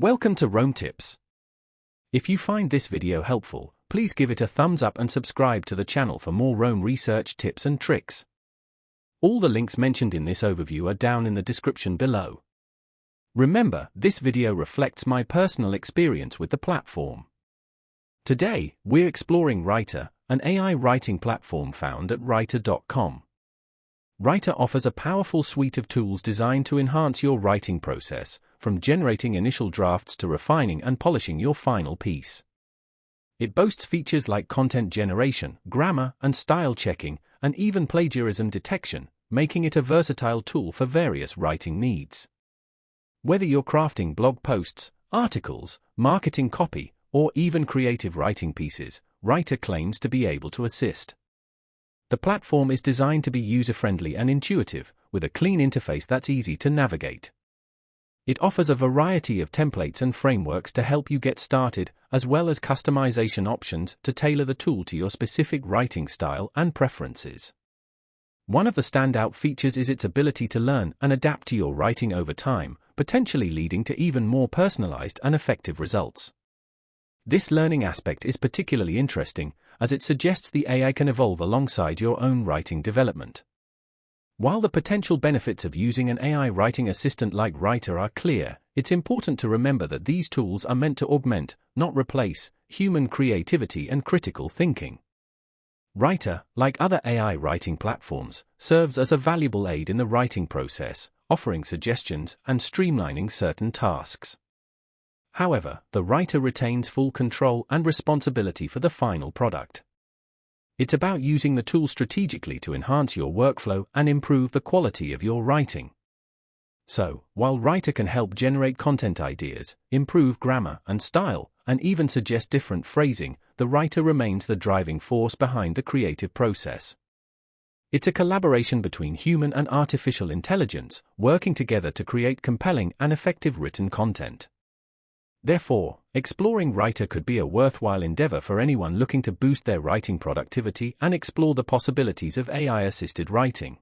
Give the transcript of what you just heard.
Welcome to Rome Tips. If you find this video helpful, please give it a thumbs up and subscribe to the channel for more Rome research tips and tricks. All the links mentioned in this overview are down in the description below. Remember, this video reflects my personal experience with the platform. Today, we're exploring Writer, an AI writing platform found at writer.com. Writer offers a powerful suite of tools designed to enhance your writing process, from generating initial drafts to refining and polishing your final piece. It boasts features like content generation, grammar and style checking, and even plagiarism detection, making it a versatile tool for various writing needs. Whether you're crafting blog posts, articles, marketing copy, or even creative writing pieces, Writer claims to be able to assist. The platform is designed to be user-friendly and intuitive, with a clean interface that's easy to navigate. It offers a variety of templates and frameworks to help you get started, as well as customization options to tailor the tool to your specific writing style and preferences. One of the standout features is its ability to learn and adapt to your writing over time, potentially leading to even more personalized and effective results. This learning aspect is particularly interesting, as it suggests the AI can evolve alongside your own writing development. While the potential benefits of using an AI writing assistant like Writer are clear, it's important to remember that these tools are meant to augment, not replace, human creativity and critical thinking. Writer, like other AI writing platforms, serves as a valuable aid in the writing process, offering suggestions and streamlining certain tasks. However, the writer retains full control and responsibility for the final product. It's about using the tool strategically to enhance your workflow and improve the quality of your writing. So, while Writer can help generate content ideas, improve grammar and style, and even suggest different phrasing, the writer remains the driving force behind the creative process. It's a collaboration between human and artificial intelligence, working together to create compelling and effective written content. Therefore, exploring Writer could be a worthwhile endeavor for anyone looking to boost their writing productivity and explore the possibilities of AI-assisted writing.